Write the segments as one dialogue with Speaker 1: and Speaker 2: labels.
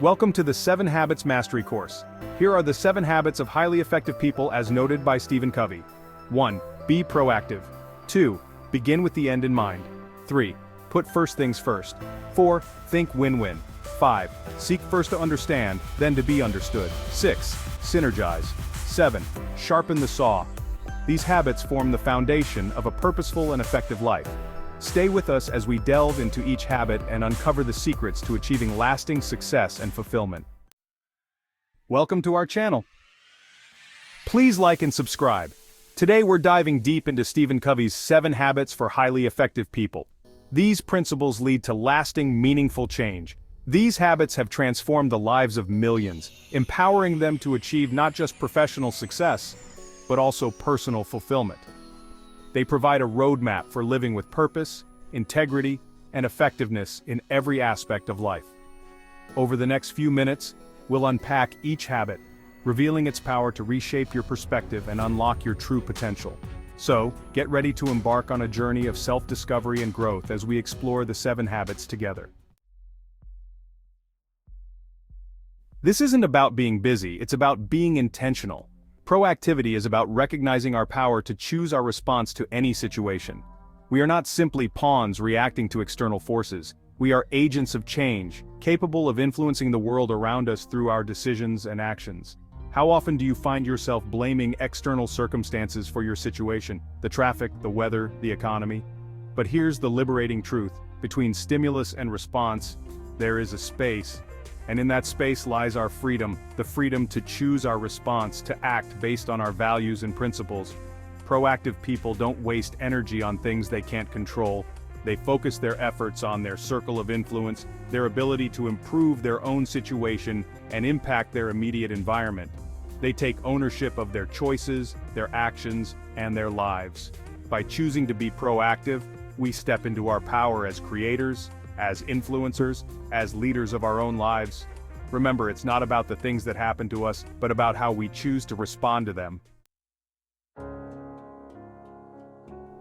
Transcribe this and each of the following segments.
Speaker 1: Welcome to the 7 Habits Mastery course. Here are the 7 habits of highly effective people as noted by Stephen Covey. 1. Be proactive. 2. Begin with the end in mind. 3. Put first things first. 4. Think win-win. 5. Seek first to understand, then to be understood. 6. Synergize. 7. Sharpen the saw. These habits form the foundation of a purposeful and effective life. Stay with us as we delve into each habit and uncover the secrets to achieving lasting success and fulfillment. Welcome to our channel. Please like and subscribe. Today we're diving deep into Stephen Covey's 7 habits for highly effective people. These principles lead to lasting, meaningful change. These habits have transformed the lives of millions, empowering them to achieve not just professional success, but also personal fulfillment. They provide a roadmap for living with purpose, integrity, and effectiveness in every aspect of life. Over the next few minutes, we'll unpack each habit, revealing its power to reshape your perspective and unlock your true potential. So, get ready to embark on a journey of self-discovery and growth as we explore the 7 habits together. This isn't about being busy, it's about being intentional. Proactivity is about recognizing our power to choose our response to any situation. We are not simply pawns reacting to external forces. We are agents of change, capable of influencing the world around us through our decisions and actions. How often do you find yourself blaming external circumstances for your situation, the traffic, the weather, the economy? But here's the liberating truth. Between stimulus and response, there is a space. And in that space lies our freedom, the freedom to choose our response, to act based on our values and principles. Proactive people don't waste energy on things they can't control. They focus their efforts on their circle of influence, their ability to improve their own situation and impact their immediate environment. They take ownership of their choices, their actions, and their lives. By choosing to be proactive, we step into our power as creators, as influencers, as leaders of our own lives. Remember, it's not about the things that happen to us, but about how we choose to respond to them.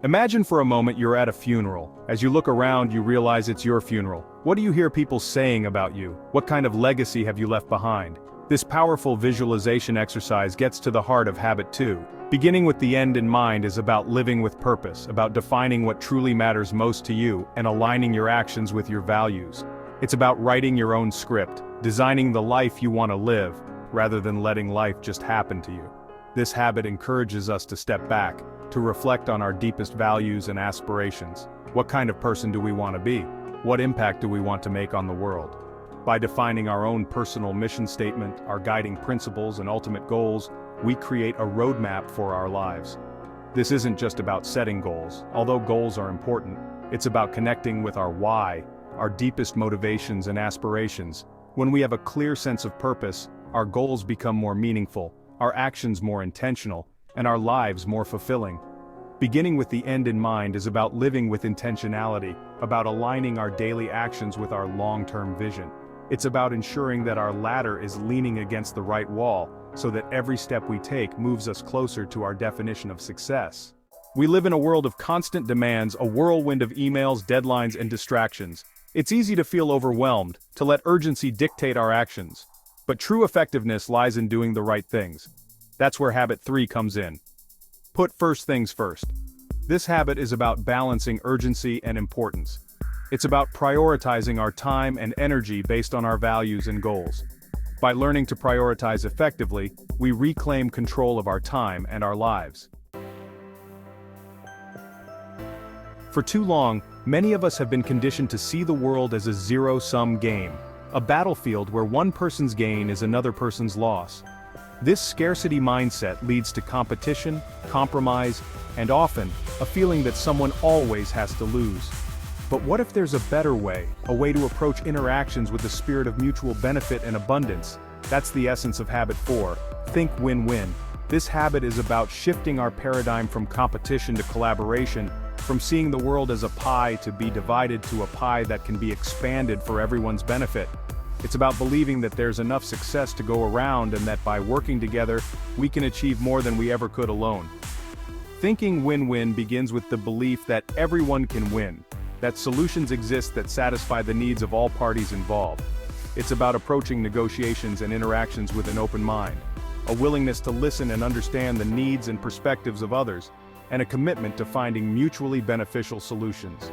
Speaker 1: Imagine for a moment you're at a funeral. As you look around, you realize it's your funeral. What do you hear people saying about you? What kind of legacy have you left behind? This powerful visualization exercise gets to the heart of habit 2. Beginning with the end in mind is about living with purpose, about defining what truly matters most to you and aligning your actions with your values. It's about writing your own script, designing the life you want to live, rather than letting life just happen to you. This habit encourages us to step back, to reflect on our deepest values and aspirations. What kind of person do we want to be? What impact do we want to make on the world? By defining our own personal mission statement, our guiding principles and ultimate goals, we create a roadmap for our lives. This isn't just about setting goals, although goals are important. It's about connecting with our why, our deepest motivations and aspirations. When we have a clear sense of purpose, our goals become more meaningful, our actions more intentional, and our lives more fulfilling. Beginning with the end in mind is about living with intentionality, about aligning our daily actions with our long-term vision. It's about ensuring that our ladder is leaning against the right wall, so that every step we take moves us closer to our definition of success. We live in a world of constant demands, a whirlwind of emails, deadlines, and distractions. It's easy to feel overwhelmed, to let urgency dictate our actions. But true effectiveness lies in doing the right things. That's where habit 3 comes in. Put first things first. This habit is about balancing urgency and importance. It's about prioritizing our time and energy based on our values and goals. By learning to prioritize effectively, we reclaim control of our time and our lives. For too long, many of us have been conditioned to see the world as a zero-sum game, a battlefield where one person's gain is another person's loss. This scarcity mindset leads to competition, compromise, and often, a feeling that someone always has to lose. But what if there's a better way, a way to approach interactions with the spirit of mutual benefit and abundance? That's the essence of habit 4, think win-win. This habit is about shifting our paradigm from competition to collaboration, from seeing the world as a pie to be divided to a pie that can be expanded for everyone's benefit. It's about believing that there's enough success to go around and that by working together, we can achieve more than we ever could alone. Thinking win-win begins with the belief that everyone can win, that solutions exist that satisfy the needs of all parties involved. It's about approaching negotiations and interactions with an open mind, a willingness to listen and understand the needs and perspectives of others, and a commitment to finding mutually beneficial solutions.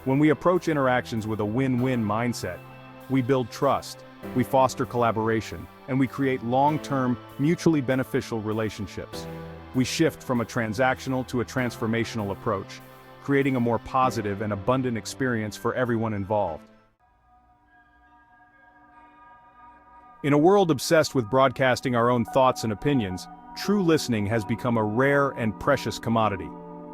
Speaker 1: When we approach interactions with a win-win mindset, we build trust, we foster collaboration, and we create long-term, mutually beneficial relationships. We shift from a transactional to a transformational approach, creating a more positive and abundant experience for everyone involved. In a world obsessed with broadcasting our own thoughts and opinions, true listening has become a rare and precious commodity.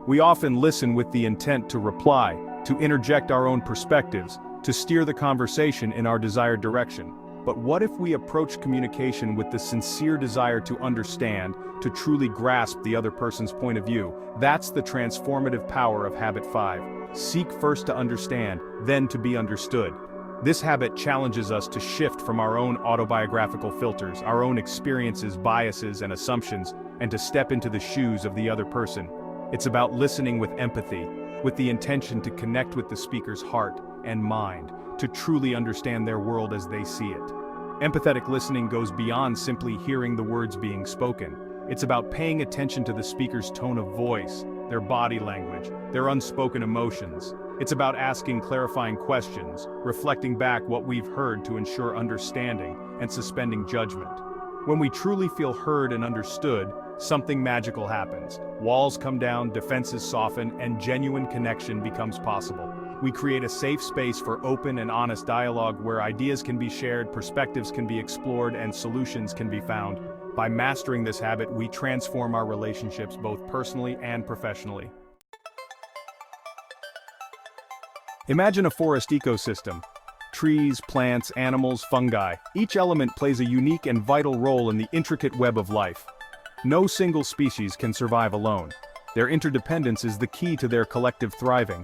Speaker 1: We often listen with the intent to reply, to interject our own perspectives, to steer the conversation in our desired direction. But what if we approach communication with the sincere desire to understand, to truly grasp the other person's point of view? That's the transformative power of Habit 5. Seek first to understand, then to be understood. This habit challenges us to shift from our own autobiographical filters, our own experiences, biases, and assumptions, and to step into the shoes of the other person. It's about listening with empathy, with the intention to connect with the speaker's heart and mind, to truly understand their world as they see it. Empathetic listening goes beyond simply hearing the words being spoken. It's about paying attention to the speaker's tone of voice, their body language, their unspoken emotions. It's about asking clarifying questions, reflecting back what we've heard to ensure understanding, and suspending judgment. When we truly feel heard and understood, something magical happens. Walls come down, defenses soften, and genuine connection becomes possible. We create a safe space for open and honest dialogue where ideas can be shared, perspectives can be explored, and solutions can be found. By mastering this habit, we transform our relationships both personally and professionally. Imagine a forest ecosystem. Trees, plants, animals, fungi. Each element plays a unique and vital role in the intricate web of life. No single species can survive alone. Their interdependence is the key to their collective thriving.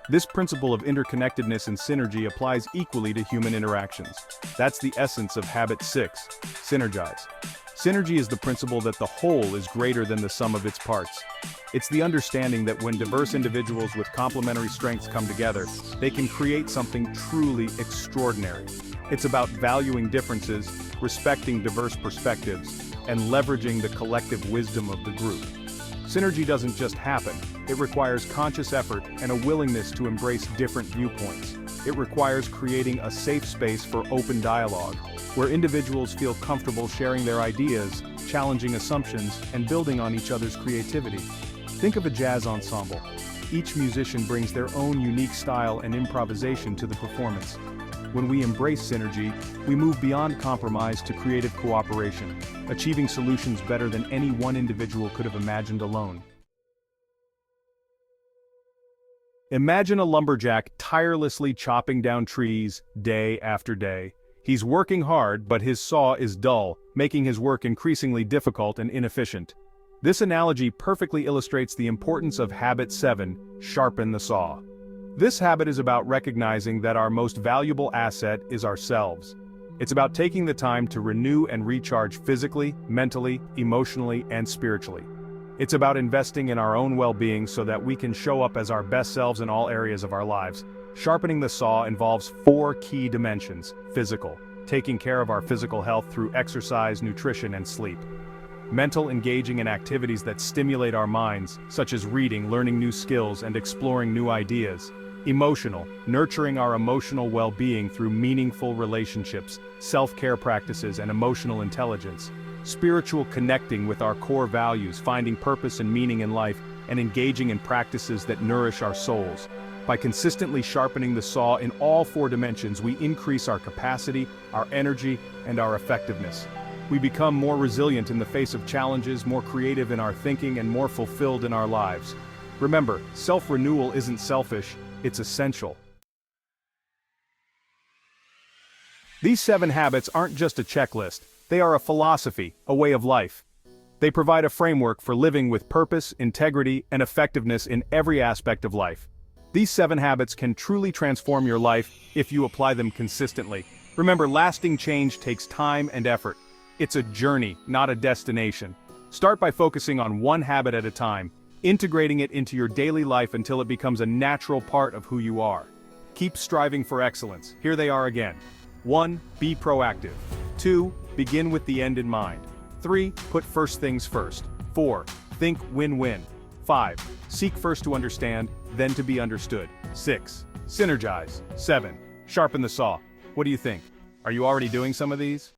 Speaker 1: This principle of interconnectedness and synergy applies equally to human interactions. That's the essence of Habit 6, synergize. Synergy is the principle that the whole is greater than the sum of its parts. It's the understanding that when diverse individuals with complementary strengths come together, they can create something truly extraordinary. It's about valuing differences, respecting diverse perspectives, and leveraging the collective wisdom of the group. Synergy doesn't just happen, it requires conscious effort and a willingness to embrace different viewpoints. It requires creating a safe space for open dialogue, where individuals feel comfortable sharing their ideas, challenging assumptions, and building on each other's creativity. Think of a jazz ensemble. Each musician brings their own unique style and improvisation to the performance. When we embrace synergy, we move beyond compromise to creative cooperation, achieving solutions better than any one individual could have imagined alone. Imagine a lumberjack tirelessly chopping down trees day after day. He's working hard, but his saw is dull, making his work increasingly difficult and inefficient. This analogy perfectly illustrates the importance of Habit 7, sharpen the saw. This habit is about recognizing that our most valuable asset is ourselves. It's about taking the time to renew and recharge physically, mentally, emotionally, and spiritually. It's about investing in our own well-being so that we can show up as our best selves in all areas of our lives. Sharpening the saw involves 4 key dimensions: physical, taking care of our physical health through exercise, nutrition, and sleep. Mental, engaging in activities that stimulate our minds, such as reading, learning new skills, and exploring new ideas. Emotional, nurturing our emotional well-being through meaningful relationships, self-care practices, and emotional intelligence. Spiritual, connecting with our core values, finding purpose and meaning in life, and engaging in practices that nourish our souls. By consistently sharpening the saw in all 4 dimensions, we increase our capacity, our energy, and our effectiveness. We become more resilient in the face of challenges, more creative in our thinking, and more fulfilled in our lives. Remember, self-renewal isn't selfish, it's essential. These 7 habits aren't just a checklist, they are a philosophy, a way of life. They provide a framework for living with purpose, integrity, and effectiveness in every aspect of life. These 7 habits can truly transform your life if you apply them consistently. Remember, lasting change takes time and effort. It's a journey, not a destination. Start by focusing on one habit at a time, integrating it into your daily life until it becomes a natural part of who you are. Keep striving for excellence. Here they are again. 1. Be proactive. 2. Begin with the end in mind. 3. Put first things first. 4. Think win-win. 5. Seek first to understand, then to be understood. 6. Synergize. 7. Sharpen the saw. What do you think? Are you already doing some of these?